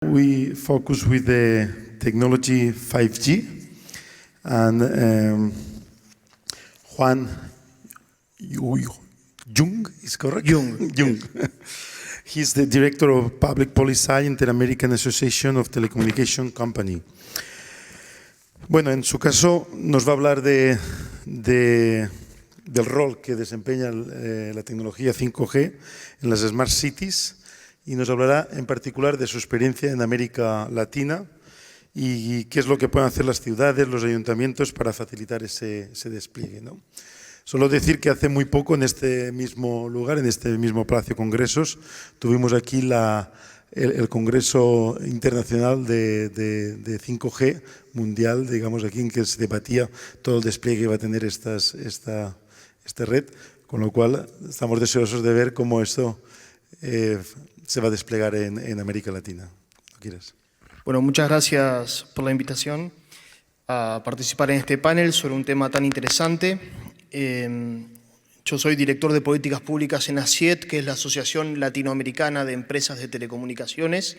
We focus with the technology 5G, and Juan Jung, is correct? Jung. He's the Director of Public Policy, Inter-American Association of Telecommunication Company. Bueno, en su caso nos va a hablar del rol que desempeña la tecnología 5G en las Smart Cities y nos hablará en particular de su experiencia en América Latina y qué es lo que pueden hacer las ciudades, los ayuntamientos para facilitar ese despliegue, ¿no? Solo decir que hace muy poco en este mismo lugar, en este mismo Palacio de Congresos, tuvimos aquí el Congreso Internacional de 5G mundial, digamos aquí, en que se debatía todo el despliegue que va a tener esta red, con lo cual estamos deseosos de ver cómo esto se va a desplegar en América Latina. ¿Lo quieres? Bueno, muchas gracias por la invitación a participar en este panel sobre un tema tan interesante. Yo soy director de políticas públicas en ASIET, que es la Asociación Latinoamericana de Empresas de Telecomunicaciones,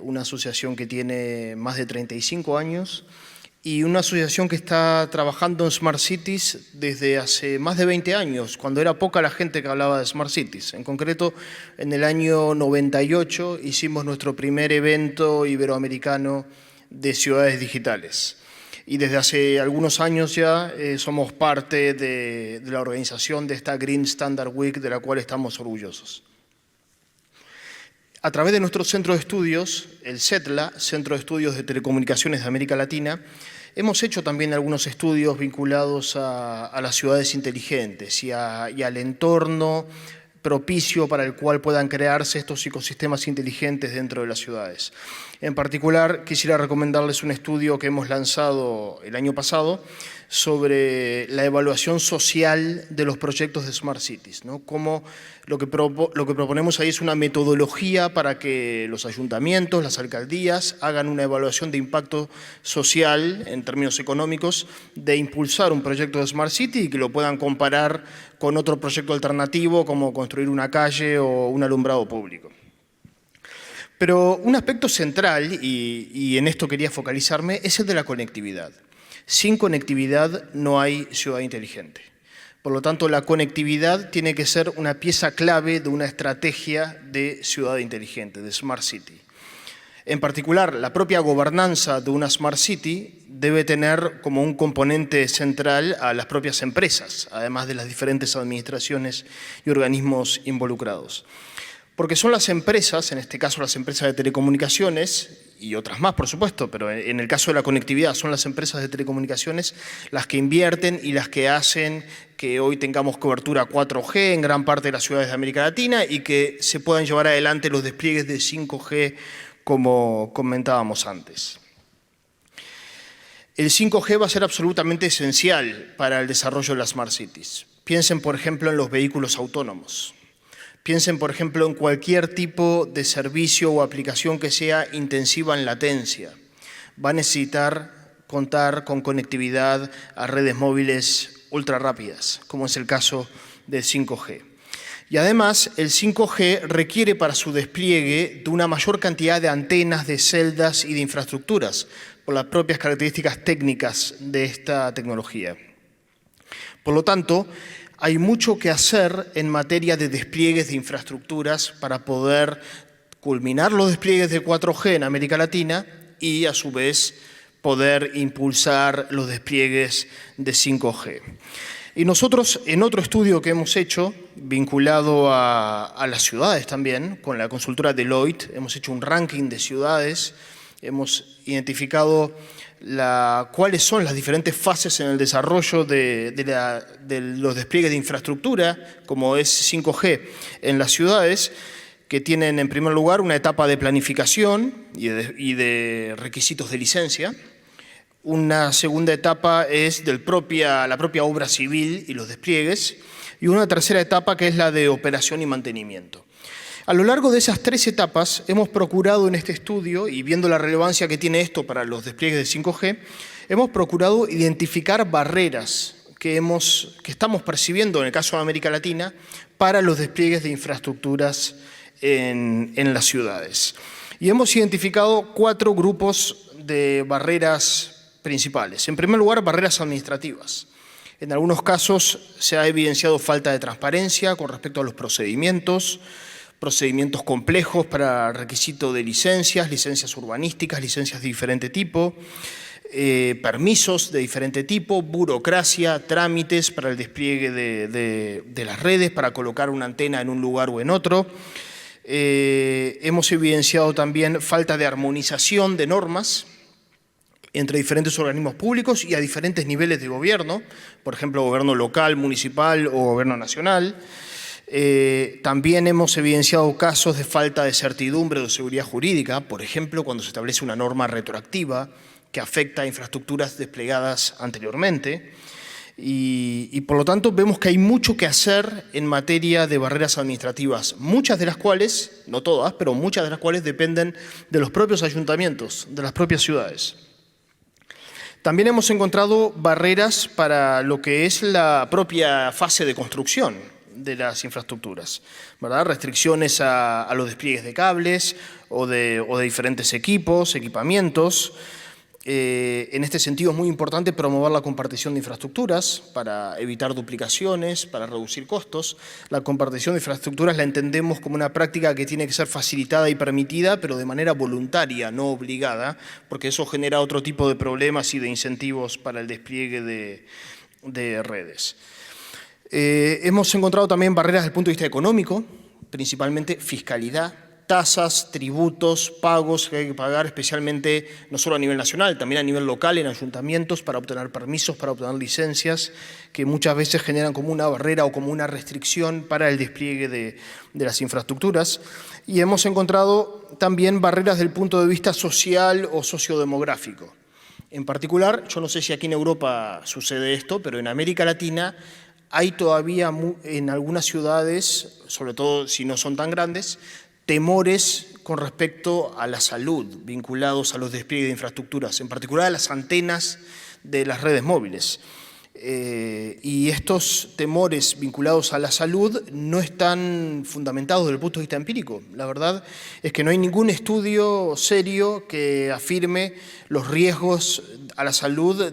una asociación que tiene más de 35 años y una asociación que está trabajando en Smart Cities desde hace más de 20 años, cuando era poca la gente que hablaba de Smart Cities. En concreto, en el año 98 hicimos nuestro primer evento iberoamericano de ciudades digitales. Y desde hace algunos años ya somos parte de la organización de esta Green Standard Week, de la cual estamos orgullosos. A través de nuestro centro de estudios, el CETLA, Centro de Estudios de Telecomunicaciones de América Latina, hemos hecho también algunos estudios vinculados a las ciudades inteligentes y al entorno propicio para el cual puedan crearse estos ecosistemas inteligentes dentro de las ciudades. En particular, quisiera recomendarles un estudio que hemos lanzado el año pasado sobre la evaluación social de los proyectos de Smart Cities, ¿no? Cómo lo que proponemos ahí es una metodología para que los ayuntamientos, las alcaldías, hagan una evaluación de impacto social en términos económicos de impulsar un proyecto de Smart City y que lo puedan comparar con otro proyecto alternativo como construir una calle o un alumbrado público. Pero un aspecto central, y en esto quería focalizarme, es el de la conectividad. Sin conectividad no hay ciudad inteligente. Por lo tanto, la conectividad tiene que ser una pieza clave de una estrategia de ciudad inteligente, de Smart City. En particular, la propia gobernanza de una Smart City debe tener como un componente central a las propias empresas, además de las diferentes administraciones y organismos involucrados. Porque son las empresas, en este caso las empresas de telecomunicaciones, y otras más, por supuesto, pero en el caso de la conectividad son las empresas de telecomunicaciones las que invierten y las que hacen que hoy tengamos cobertura 4G en gran parte de las ciudades de América Latina y que se puedan llevar adelante los despliegues de 5G como comentábamos antes. El 5G va a ser absolutamente esencial para el desarrollo de las Smart Cities. Piensen, por ejemplo, en los vehículos autónomos. Piensen, por ejemplo, en cualquier tipo de servicio o aplicación que sea intensiva en latencia. Va a necesitar contar con conectividad a redes móviles ultra rápidas, como es el caso del 5G. Y además, el 5G requiere para su despliegue de una mayor cantidad de antenas, de celdas y de infraestructuras, por las propias características técnicas de esta tecnología. Por lo tanto, hay mucho que hacer en materia de despliegues de infraestructuras para poder culminar los despliegues de 4G en América Latina y, a su vez, poder impulsar los despliegues de 5G. Y nosotros, en otro estudio que hemos hecho, vinculado a las ciudades también, con la consultora Deloitte, hemos hecho un ranking de ciudades, hemos identificado cuáles son las diferentes fases en el desarrollo de los despliegues de infraestructura, como es 5G en las ciudades, que tienen en primer lugar una etapa de planificación y de requisitos de licencia. Una segunda etapa es la propia obra civil y los despliegues, y una tercera etapa que es la de operación y mantenimiento. A lo largo de esas tres etapas hemos procurado en este estudio, y viendo la relevancia que tiene esto para los despliegues de 5G, hemos procurado identificar barreras que estamos percibiendo en el caso de América Latina para los despliegues de infraestructuras en las ciudades. Y hemos identificado 4 grupos de barreras principales. En primer lugar, barreras administrativas. En algunos casos se ha evidenciado falta de transparencia con respecto a los procedimientos complejos para requisito de licencias urbanísticas, licencias de diferente tipo, permisos de diferente tipo, burocracia, trámites para el despliegue de las redes, para colocar una antena en un lugar o en otro. Hemos evidenciado también falta de armonización de normas entre diferentes organismos públicos y a diferentes niveles de gobierno, por ejemplo, gobierno local, municipal o gobierno nacional. También hemos evidenciado casos de falta de certidumbre o de seguridad jurídica, por ejemplo, cuando se establece una norma retroactiva que afecta a infraestructuras desplegadas anteriormente. Y por lo tanto vemos que hay mucho que hacer en materia de barreras administrativas, muchas de las cuales, no todas, pero muchas de las cuales dependen de los propios ayuntamientos, de las propias ciudades. También hemos encontrado barreras para lo que es la propia fase de construcción de las infraestructuras, ¿verdad? Restricciones a los despliegues de cables o de diferentes equipamientos. En este sentido es muy importante promover la compartición de infraestructuras para evitar duplicaciones, para reducir costos. La compartición de infraestructuras la entendemos como una práctica que tiene que ser facilitada y permitida, pero de manera voluntaria, no obligada, porque eso genera otro tipo de problemas y de incentivos para el despliegue de redes. Hemos encontrado también barreras desde el punto de vista económico, principalmente fiscalidad, tasas, tributos, pagos que hay que pagar, especialmente no solo a nivel nacional, también a nivel local, en ayuntamientos, para obtener permisos, para obtener licencias, que muchas veces generan como una barrera o como una restricción para el despliegue de las infraestructuras. Y hemos encontrado también barreras desde el punto de vista social o sociodemográfico. En particular, yo no sé si aquí en Europa sucede esto, pero en América Latina hay todavía en algunas ciudades, sobre todo si no son tan grandes, temores con respecto a la salud vinculados a los despliegues de infraestructuras, en particular a las antenas de las redes móviles. Y estos temores vinculados a la salud no están fundamentados desde el punto de vista empírico. La verdad es que no hay ningún estudio serio que afirme los riesgos a la salud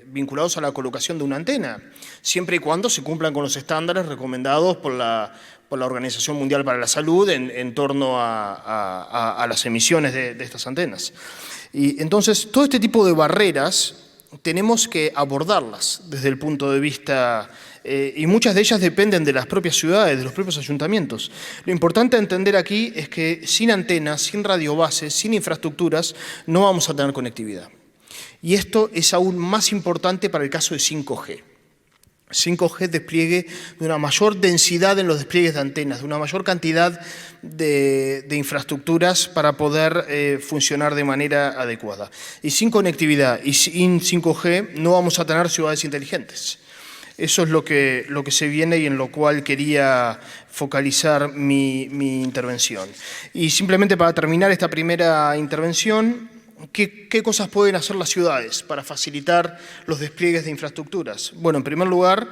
vinculados a la colocación de una antena, siempre y cuando se cumplan con los estándares recomendados por la Organización Mundial para la Salud en torno a las emisiones de estas antenas. Y entonces, todo este tipo de barreras tenemos que abordarlas desde el punto de vista, y muchas de ellas dependen de las propias ciudades, de los propios ayuntamientos. Lo importante a entender aquí es que sin antenas, sin radiobases, sin infraestructuras, no vamos a tener conectividad. Y esto es aún más importante para el caso de 5G. 5G despliegue de una mayor densidad en los despliegues de antenas, de una mayor cantidad de infraestructuras para poder funcionar de manera adecuada. Y sin conectividad y sin 5G no vamos a tener ciudades inteligentes. Eso es lo que se viene y en lo cual quería focalizar mi intervención. Y simplemente para terminar esta primera intervención, ¿qué cosas pueden hacer las ciudades para facilitar los despliegues de infraestructuras? Bueno, en primer lugar,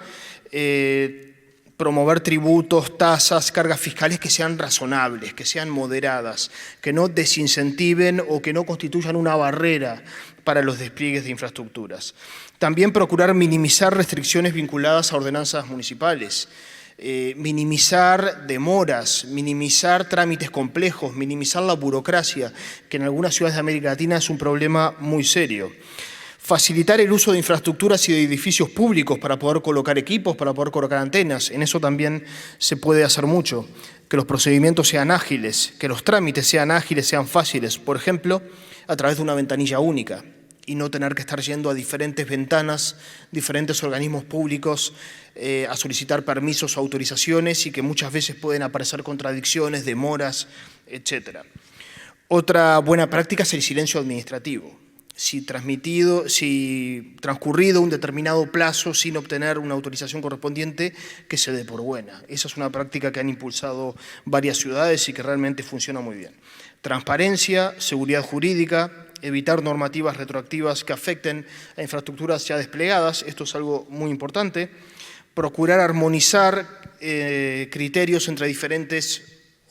promover tributos, tasas, cargas fiscales que sean razonables, que sean moderadas, que no desincentiven o que no constituyan una barrera para los despliegues de infraestructuras. También procurar minimizar restricciones vinculadas a ordenanzas municipales. Minimizar demoras, minimizar trámites complejos, minimizar la burocracia, que en algunas ciudades de América Latina es un problema muy serio. Facilitar el uso de infraestructuras y de edificios públicos para poder colocar equipos, para poder colocar antenas. En eso también se puede hacer mucho. Que los procedimientos sean ágiles, que los trámites sean ágiles, sean fáciles. Por ejemplo, a través de una ventanilla única y no tener que estar yendo a diferentes ventanas, diferentes organismos públicos a solicitar permisos o autorizaciones y que muchas veces pueden aparecer contradicciones, demoras, etc. Otra buena práctica es el silencio administrativo. Si transcurrido un determinado plazo sin obtener una autorización correspondiente, que se dé por buena. Esa es una práctica que han impulsado varias ciudades y que realmente funciona muy bien. Transparencia, seguridad jurídica, evitar normativas retroactivas que afecten a infraestructuras ya desplegadas, esto es algo muy importante. Procurar armonizar criterios entre diferentes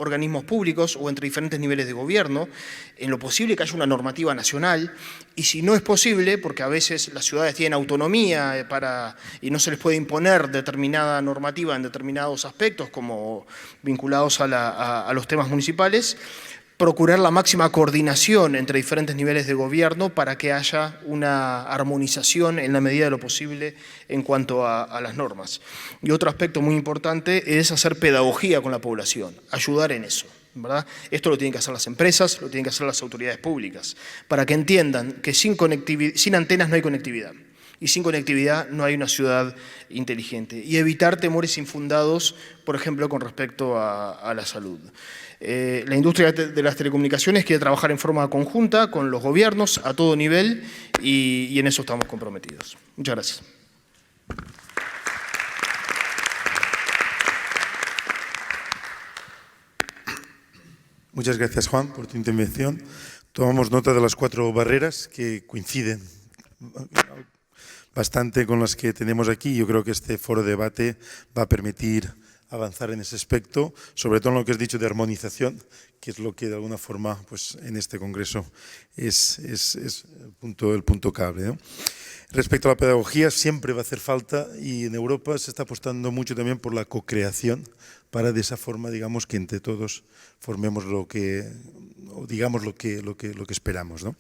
organismos públicos o entre diferentes niveles de gobierno, en lo posible que haya una normativa nacional, y si no es posible, porque a veces las ciudades tienen autonomía y no se les puede imponer determinada normativa en determinados aspectos, como vinculados a los temas municipales, procurar la máxima coordinación entre diferentes niveles de gobierno para que haya una armonización en la medida de lo posible en cuanto a las normas. Y otro aspecto muy importante es hacer pedagogía con la población, ayudar en eso, ¿verdad? Esto lo tienen que hacer las empresas, lo tienen que hacer las autoridades públicas, para que entiendan que sin antenas no hay conectividad. Y sin conectividad no hay una ciudad inteligente. Y evitar temores infundados, por ejemplo, con respecto a la salud. La industria de las telecomunicaciones quiere trabajar en forma conjunta con los gobiernos a todo nivel y en eso estamos comprometidos. Muchas gracias. Muchas gracias, Juan, por tu intervención. Tomamos nota de las 4 barreras que coinciden bastante con las que tenemos aquí. Yo creo que este foro de debate va a permitir avanzar en ese aspecto, sobre todo en lo que has dicho de armonización, que es lo que de alguna forma pues, en este congreso es el punto clave, ¿no? Respecto a la pedagogía, siempre va a hacer falta y en Europa se está apostando mucho también por la co-creación para de esa forma, digamos, que entre todos formemos lo que, o digamos lo que esperamos, ¿no?